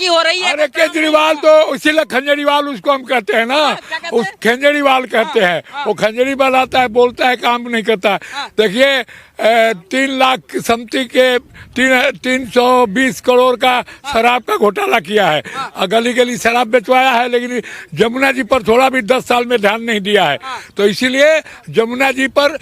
नौटंकी हो रही है। अरे केजरीवाल तो इसीलिए खंजरीवाल उसको हम कहते हैं ना, उस खंजरीवाल कहते हैं। वो खंजरीवाल आता है, बोलता है, काम नहीं करता। देखिए 3 लाख समथी के 320 करोड़ का शराब का घोटाला किया है, गली गली शराब बेचवाया है, लेकिन जमुना जी पर थोड़ा भी 10 साल में ध्यान नहीं दिया है। तो इसीलिए जमुना जी पर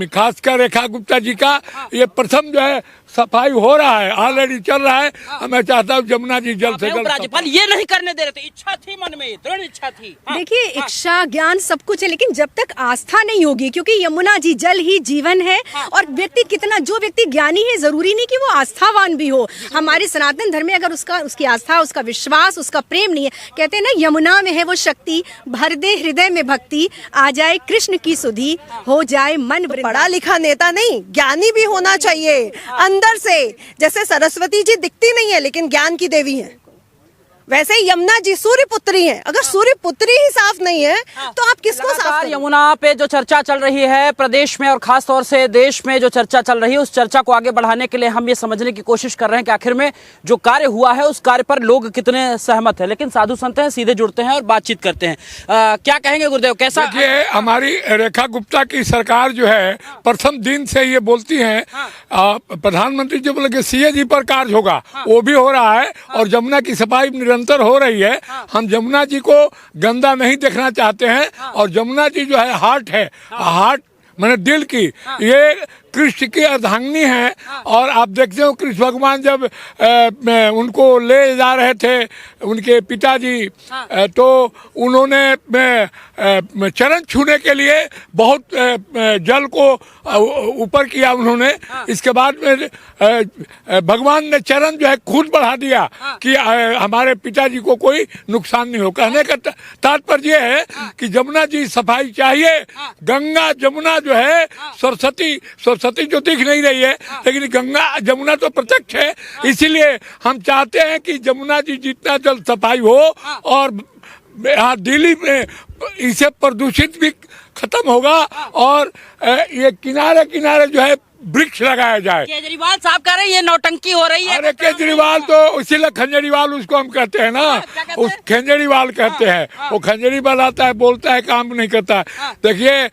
खासकर रेखा गुप्ता जी का ये प्रथम जो है सफाई हो रहा है, ऑलरेडी चल रहा है। मैं चाहता हूँ जमुना जी जल्द से जल्द। राज्यपाल ये नहीं करने दे रहे थे, इच्छा थी मन में, दृढ़ इच्छा थी। देखिए इच्छा ज्ञान सब कुछ है, लेकिन जब तक आस्था नहीं होगी, क्योंकि यमुना जी जल ही जीवन है। और व्यक्ति कितना, जो व्यक्ति ज्ञानी है, जरूरी नहीं कि वो आस्थावान भी हो। हमारे सनातन धर्म में अगर उसकी आस्था, उसका विश्वास, उसका प्रेम नहीं है, कहते हैं ना यमुना में है वो शक्ति, भर दे हृदय में भक्ति, आ जाए कृष्ण की सुधि, हो जाए मन। पढ़ा लिखा नेता नहीं, ज्ञानी भी होना चाहिए अंदर से। जैसे सरस्वती जी दिखती नहीं है लेकिन ज्ञान की देवी है, वैसे यमुना जी सूर्य पुत्री हैं। अगर सूर्य पुत्री ही साफ नहीं है तो आप किसको साफ करें? यमुना पे जो चर्चा चल रही है प्रदेश में और खास तौर से देश में जो चर्चा चल रही है, उस चर्चा को आगे बढ़ाने के लिए हम ये समझने की कोशिश कर रहे हैं कि आखिर में जो कार्य हुआ है उस कार्य पर लोग कितने सहमत हैं। लेकिन साधु संत हैं, सीधे जुड़ते हैं और बातचीत करते हैं। क्या कहेंगे गुरुदेव, कैसा? देखिए हमारी रेखा गुप्ता की सरकार जो है प्रथम दिन से ये बोलती है, प्रधानमंत्री जो बोले कि सीए जी पर कार्य होगा, वो भी हो रहा है। और जमुना की सफाई निरंतर हो रही है। हम जमुना जी को गंदा नहीं देखना चाहते हैं। और जमुना जी जो है हार्ट है, हार्ट मैंने दिल की, ये कृष्ण की अर्धांगिनी है। और आप देखते हो कृष्ण भगवान जब उनको ले जा रहे थे उनके पिताजी, तो उन्होंने चरण छूने के लिए बहुत जल को ऊपर किया उन्होंने। इसके बाद में भगवान ने चरण जो है खुद बढ़ा दिया कि हमारे पिताजी को कोई नुकसान नहीं हो। कहने का तात्पर्य है कि जमुना जी सफाई चाहिए। गंगा जमुना जो है सरस्वती जो दिख नहीं रही है, लेकिन गंगा जमुना तो प्रत्यक्ष है। इसीलिए हम चाहते हैं कि जमुना जी जितना जल्द सफाई हो और यहाँ दिल्ली में इसे प्रदूषित भी खत्म होगा। और ये किनारे किनारे जो है वृक्ष लगाया जाए। केजरीवाल साहब कह रहे हैं ये नौटंकी हो रही है। अरे केजरीवाल तो इसीलिए खंजरीवाल उसको हम कहते हैं ना, उस खंजरीवाल कहते हैं। वो खंजरीवाल आता है, बोलता है, काम नहीं करता। देखिए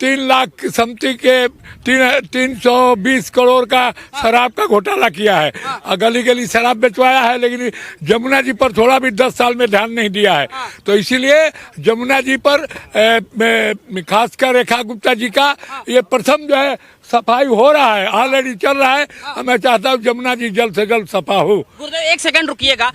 3 लाख समथी के 320 करोड़ का शराब का घोटाला किया है, गली गली शराब बेचवाया है, लेकिन जमुना जी पर थोड़ा भी 10 साल में ध्यान नहीं दिया है। तो इसीलिए जमुना जी पर खासकर रेखा गुप्ता जी का ये प्रथम जो है सफाई हो रहा है, ऑलरेडी चल रहा है। मैं चाहता हूँ जमुना जी जल्द से जल्द सफा हो। गुरुदेव एक सेकंड रुकिएगा,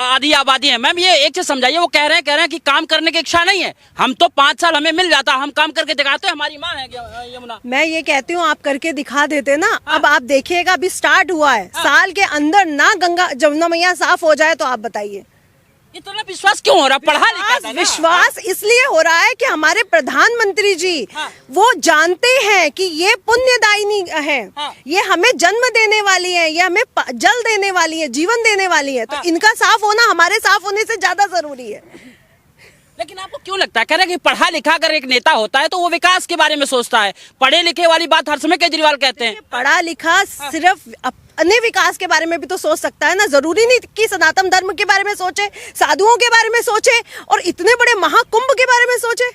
आधी आबादी है मैम, ये एक चीज समझाइए। वो कह रहे हैं कि काम करने की इच्छा नहीं है। हम तो 5 साल हमें मिल जाता, हम काम करके दिखाते, हमारी माँ है यमुना। मैं ये कहती हूँ आप करके दिखा देते ना। अब आप देखिएगा, अभी स्टार्ट हुआ है, साल के अंदर ना गंगा जमुना मैया साफ हो जाए तो आप बताइए इतना विश्वास क्यों हो रहा? पढ़ा लिखा विश्वास इसलिए हो रहा है कि हमारे प्रधानमंत्री जी वो जानते हैं कि ये पुण्यदायिनी है, ये हमें जन्म देने वाली है, ये हमें जल देने वाली है, जीवन देने वाली है। तो इनका साफ होना हमारे साफ होने से ज्यादा जरूरी है। लेकिन आपको क्यों लगता है, कह रहे हैं कि पढ़ा लिखा अगर एक नेता होता है तो वो विकास के बारे में सोचता है? पढ़े लिखे वाली बात हर समय केजरीवाल कहते हैं। पढ़ा लिखा सिर्फ अपने विकास के बारे में भी तो सोच सकता है ना। जरूरी नहीं कि सनातन धर्म के बारे में सोचे, साधुओं के बारे में सोचे और इतने बड़े महाकुंभ के बारे में सोचे।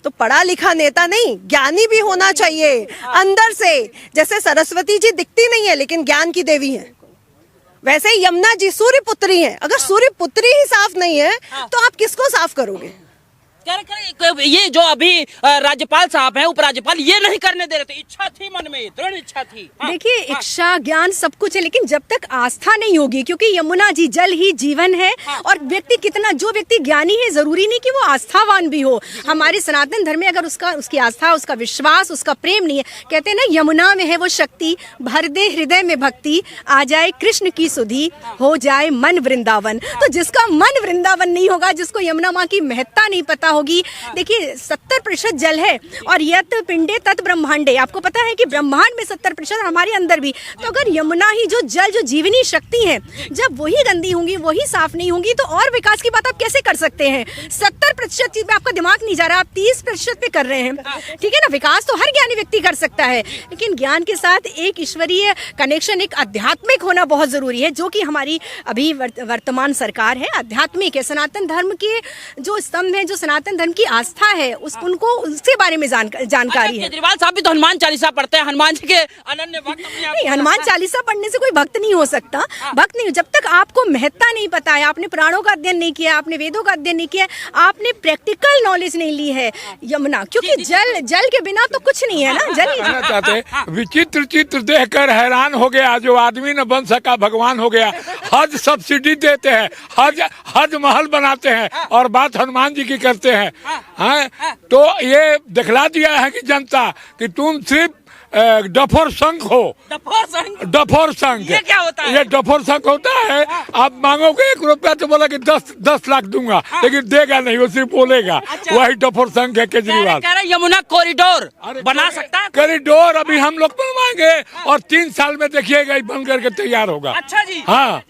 तो पढ़ा लिखा नेता नहीं, ज्ञानी भी होना चाहिए अंदर से। जैसे सरस्वती जी दिखती नहीं है लेकिन ज्ञान की देवी है, वैसे यमुना जी सूर्य पुत्री हैं। अगर सूर्य पुत्री ही साफ नहीं है तो आप किसको साफ करोगे? ये जो अभी राज्यपाल साहब हैं, उपराज्यपाल, ये नहीं करने दे रहे थे, इच्छा थी मन में, दृढ़ इच्छा थी। देखिए इच्छा ज्ञान सब कुछ है, लेकिन जब तक आस्था नहीं होगी, क्योंकि यमुना जी जल ही जीवन है। और व्यक्ति कितना, जो व्यक्ति ज्ञानी है, जरूरी नहीं कि वो आस्थावान भी हो। हमारे सनातन धर्म में अगर उसकी आस्था, उसका विश्वास, उसका प्रेम नहीं है, कहते हैं ना यमुना में है वो शक्ति, भर दे हृदय में भक्ति, आ जाए कृष्ण की सुधि, हो जाए मन वृंदावन। तो जिसका मन वृंदावन नहीं होगा, जिसको यमुना माँ की महत्ता नहीं पता होगी। देखिए 70% जल है और यत पिंडे तत् ब्रह्मांडे, आपको पता है कि ब्रह्मांड में 70% हमारे अंदर भी। तो अगर यमुना ही जो जल जो जीवनी शक्ति है, जब वही गंदी होंगी, वही साफ नहीं होंगी, तो और विकास की बात आप कैसे कर सकते हैं? 70% चीज में आपका दिमाग नहीं जा रहा, आप 30% पे कर रहे हैं, ठीक है ना। विकास तो हर ज्ञानी व्यक्ति कर सकता है, लेकिन ज्ञान के साथ एक ईश्वरीय कनेक्शन, एक आध्यात्मिक होना बहुत जरूरी है, जो कि हमारी अभी वर्तमान सरकार है आध्यात्मिक है। सनातन धर्म के जो स्तंभ है, जो सनातन धर्म की आस्था है, उनको उसके बारे में जानकारी है। केजरीवाल साहब भी तो हनुमान चालीसा पढ़ते हैं, हनुमान जी के अनन्य भक्त। नहीं, हनुमान चालीसा पढ़ने से कोई भक्त नहीं हो सकता। भक्त नहीं, जब तक आपको महत्ता नहीं पता है, आपने पुराणों का अध्ययन नहीं किया, आपने वेदों का अध्ययन नहीं किया, आपने प्रैक्टिकल नॉलेज नहीं ली है यमुना, क्योंकि जल के बिना तो कुछ नहीं है ना। जल ही चाहते विचित्र चित्र देखकर हैरान हो गया, जो आदमी न बन सका भगवान हो गया। हज सब्सिडी देते हैं, हज महल बनाते हैं और बात हनुमान जी की करते हैं। तो ये दिखला दिया है कि जनता कि तुम सिर्फ डफोर संघ हो। डफोर संघ ये क्या होता है? ये डफोर संघ होता है। आप मांगोगे 1 रुपया तो बोला कि 10 लाख दूंगा, लेकिन देगा नहीं, वो सिर्फ बोलेगा। अच्छा। वही डफोर संघ है केजरीवाल। कह रहे यमुना कॉरिडोर बना सकता है। कॉरिडोर अभी हम लोग बनवाएंगे और 3 साल में देखिएगा बन करके तैयार होगा। अच्छा जी। हाँ,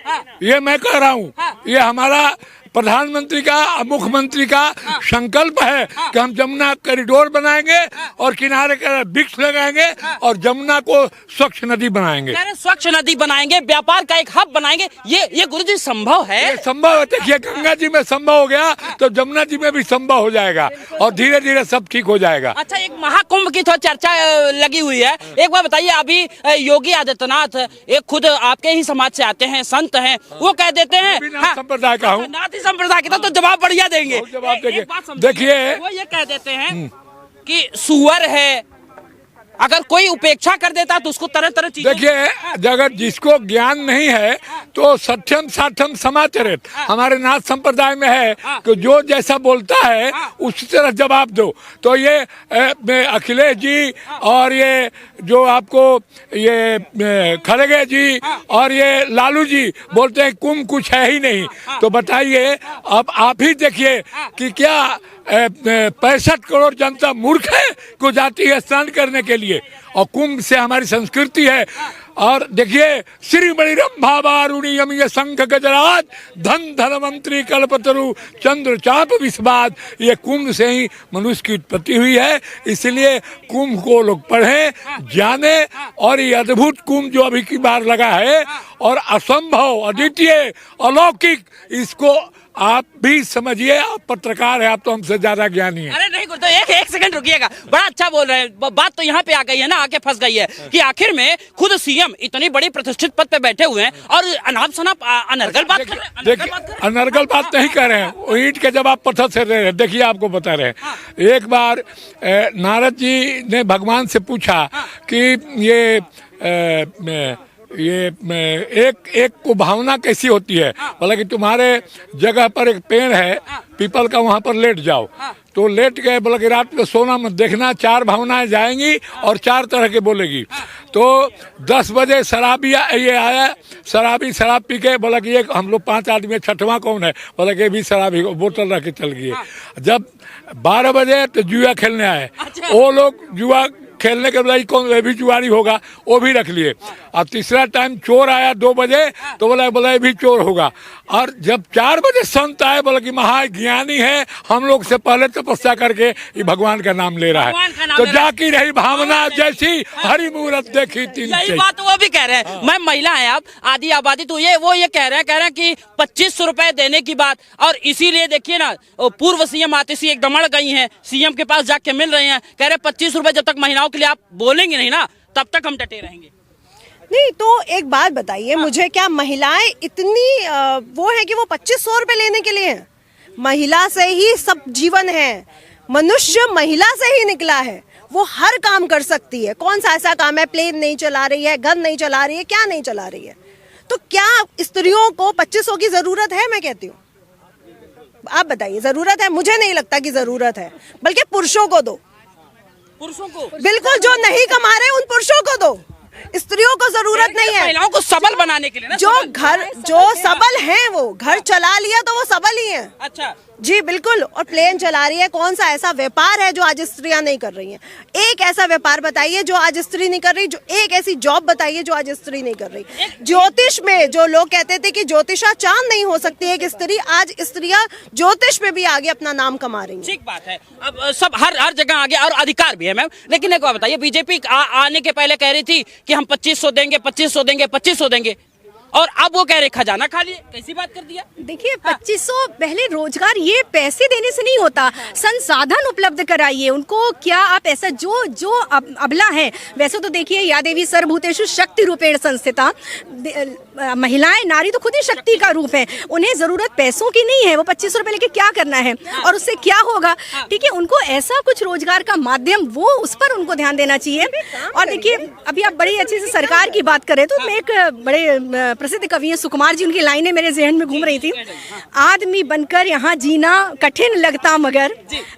ये मैं कह रहा हूँ। ये हमारा प्रधानमंत्री का, मुख्यमंत्री का संकल्प है कि हम जमुना कॉरिडोर बनाएंगे और किनारे का वृक्ष लगाएंगे और जमुना को स्वच्छ नदी बनाएंगे। स्वच्छ नदी बनाएंगे, व्यापार का एक हब बनाएंगे। ये गुरुजी संभव है? ये संभव है। देखिए गंगा जी में संभव हो गया तो जमुना जी में भी संभव हो जाएगा और धीरे धीरे सब ठीक हो जाएगा। अच्छा, एक महाकुंभ की तो चर्चा लगी हुई है। एक बार बताइए, अभी योगी आदित्यनाथ, एक खुद आपके ही समाज से आते हैं, संत हैं, वो कह देते हैं, संप्रदाय का हूँ, संप्रदाय के तो जवाब बढ़िया देंगे। जवाब देखिए, वो ये कह देते हैं कि सुअर है, अगर कोई उपेक्षा कर देता तो उसको तरह तरह चीजें। देखिए, अगर जिसको ज्ञान नहीं है तो सत्यम साठम समाचरित हमारे नाथ संप्रदाय में है कि जो जैसा बोलता है उसी तरह जवाब दो। तो ये अखिलेश जी और ये जो आपको ये खड़गे जी और ये लालू जी बोलते हैं कुंभ कुछ है ही नहीं। तो बताइए, अब आप ही देखिए कि क्या 65 करोड़ जनता मूर्ख है को जाती है स्नान करने के लिए, और कुंभ से हमारी संस्कृति है। और देखिए, श्री मणिरंभा वारुणी यमीय शंख गजराज धन धनवंतरी कल्पतरु चंद्र चाप विस्वाद, ये कुंभ से ही मनुष्य की उत्पत्ति हुई है। इसलिए कुंभ को लोग पढ़ें, जाने, और ये अद्भुत कुंभ जो अभी की बार लगा है और असंभव, अद्वितीय, अलौकिक, इसको आप भी समझिए। आप पत्रकार है, आप तो हमसे ज्यादा ज्ञानी है। अरे नहीं तो एक सेकंड रुकिएगा, बड़ा अच्छा बोल रहे हैं। बात तो यहाँ पे आ गई है ना, आके फंस गई है कि आखिर में खुद सीएम इतनी बड़ी प्रतिष्ठित पद पे बैठे हुए हैं और अनाप शनाप अनर्गल बात कर रहे हैं। देखिए, अनर्गल बात नहीं कर रहे हैं, ईंट के जवाब पत्थर से रहे हैं। देखिए, आपको बता रहे हैं, एक बार नारद जी ने भगवान से पूछा कि ये एक को भावना कैसी होती है। बोला कि तुम्हारे जगह पर एक पेड़ है पीपल का, वहां पर लेट जाओ। तो लेट गए, बोला कि रात में सोना मत देखना, 4 भावनाएं जाएंगी और 4 तरह के बोलेगी। तो 10 बजे शराबी ये आया, शराबी शराब पी के बोला कि ये हम लोग 5 आदमी, 6वां कौन है? बोला कि भी शराबी बोतल रख के चल गई। जब 12 बजे तो जुआ खेलने आए, वो लोग जुआ खेलने के बाद कौन भी जुआरी होगा, वो भी रख लिए। और तीसरा टाइम चोर आया 2 बजे, तो बोला भी चोर होगा। और जब 4 बजे संत आए, बोला कि महाज्ञानी है, हम लोग से पहले तपस्या करके ये भगवान का नाम ले रहा है। तो जाकी रही भावना जैसी हरि मूरत देखी तीन। यही बात वो भी कह रहे हैं। मैं महिला है, आप आदि आबादी, तो ये कह रहे हैं कि 2500 रुपए देने की बात। और इसीलिए देखिए ना, पूर्व सीएम आतिशी एक दमड़ गई हैं, सीएम के पास जाके मिल रहे हैं, कह रहे 25 रुपए जब तक महिलाओं के लिए आप बोलेंगे नहीं ना, तब तक हम डटे रहेंगे। नहीं, तो एक बात बताइए मुझे, क्या महिलाएं इतनी वो है कि वो 2500 रुपए लेने के लिए हैं? महिला से ही सब जीवन है, मनुष्य महिला से ही निकला है, वो हर काम कर सकती है। कौन सा ऐसा काम है, प्लेन नहीं चला रही है, घर नहीं चला रही है, क्या नहीं चला रही है? तो क्या स्त्रियों को 2500 की जरूरत है? मैं कहती हूँ, आप बताइए, जरूरत है? मुझे नहीं लगता कि जरूरत है, बल्कि पुरुषों को दो, पुरुषों को बिल्कुल, जो नहीं कमा रहे उन पुरुषों को दो, स्त्रियों को जरूरत नहीं है। महिलाओं को सबल बनाने के लिए ना, जो सबल हैं, वो घर चला लिया तो वो सबल ही हैं। अच्छा, जी बिल्कुल, और प्लेन चला रही है। कौन सा ऐसा व्यापार है जो आज स्त्रियां नहीं कर रही हैं? एक ऐसा व्यापार बताइए जो आज स्त्री नहीं कर रही, जो एक ऐसी जॉब बताइए जो आज स्त्री नहीं कर रही। ज्योतिष में जो लोग कहते थे कि ज्योतिषा चांद नहीं हो सकती है कि स्त्री, आज स्त्रियां ज्योतिष में भी आगे अपना नाम कमा रही हैं। ठीक बात है। अब सब हर जगह आगे और अधिकार भी है मैम, लेकिन एक बात बताइए, बीजेपी आने के पहले कह रही थी कि हम 2500 देंगे, 2500 देंगे, 2500 देंगे, और अब वो कह रहे खजाना खाली है। कैसी बात कर दिया? देखिए 2500 पहले रोजगार ये पैसे देने से नहीं होता, संसाधन उपलब्ध कराइए उनको। क्या आप ऐसा जो अबला है, वैसे तो देखिए या देवी सर्वभूतेषु शक्ति रूपेण संस्थिता, महिलाएं नारी तो खुद ही शक्ति का रूप है, उन्हें जरूरत पैसों की नहीं है। वो 2500 रुपए लेके क्या करना है और उससे क्या होगा? ठीक है, उनको ऐसा कुछ रोजगार का माध्यम, वो उस पर उनको ध्यान देना चाहिए। और देखिए अभी आप बड़ी अच्छे से सरकार की बात करें तो मैं एक बड़े प्रसिद्ध कवि हैं सुकुमार जी, उनकी लाइनें मेरे जहन में घूम रही थी। आदमी बनकर यहाँ जीना कठिन लगता मगर,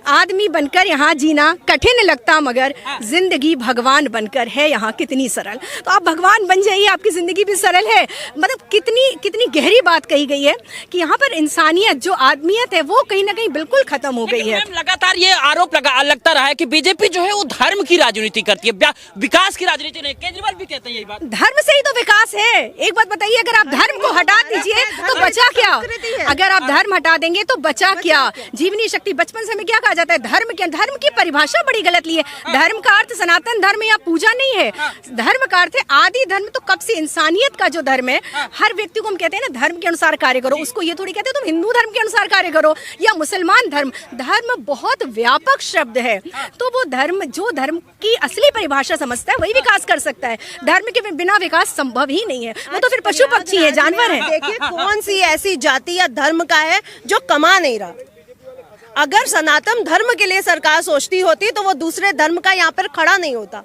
आदमी बनकर यहाँ जीना कठिन लगता मगर, जिंदगी भगवान बनकर है यहाँ कितनी सरल। तो आप भगवान बन जाइए, आपकी जिंदगी भी सरल है। मतलब कितनी गहरी बात कही गई है कि यहाँ पर इंसानियत, जो आदमियत है, वो कहीं ना कहीं बिल्कुल खत्म हो गई है। लगातार ये आरोप लगता रहा है कि बीजेपी जो है वो धर्म की राजनीति करती है, विकास की राजनीति नहीं। केजरीवाल भी कहते हैं यही बात। धर्म से ही तो विकास है। एक बात बताइए, अगर आप धर्म को हटा दीजिए तो बचा क्या? अगर आप धर्म हटा देंगे तो बचा क्या? जीवनी शक्ति, बचपन से हमें क्या कहा जाता है? धर्म की परिभाषा बड़ी गलत ली है। धर्म का अर्थ सनातन धर्म या पूजा नहीं है। धर्म का अर्थ है आदि धर्म। तो कब से इंसानियत का जो धर्म है, हर व्यक्ति को हम कहते हैं ना धर्म के अनुसार कार्य करो। उसको ये थोड़ी कहते हैं तुम हिंदू धर्म के अनुसार कार्य करो या मुसलमान धर्म। धर्म बहुत व्यापक शब्द है। तो वो धर्म, जो धर्म की असली परिभाषा समझता है वही विकास कर सकता है। धर्म के बिना विकास संभव ही नहीं है। वो तो फिर पशु पक्षी है, जानवर है। देखिए कौन सी ऐसी जाति या धर्म का है जो कमा नहीं रहा। अगर सनातन धर्म के लिए सरकार सोचती होती तो वो दूसरे धर्म का यहाँ पर खड़ा नहीं होता।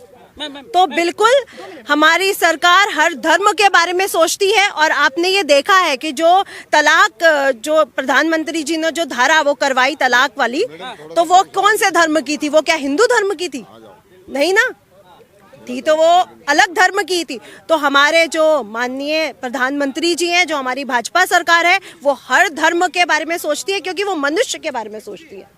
तो बिल्कुल हमारी सरकार हर धर्म के बारे में सोचती है। और आपने ये देखा है कि जो तलाक, जो प्रधानमंत्री जी ने जो धारा वो करवाई तलाक वाली, तो वो कौन से धर्म की थी? वो क्या हिंदू धर्म की थी? नहीं ना, थी तो वो अलग धर्म की थी। तो हमारे जो माननीय प्रधानमंत्री जी हैं, जो हमारी भाजपा सरकार है, वो हर धर्म के बारे में सोचती है, क्योंकि वो मनुष्य के बारे में सोचती है।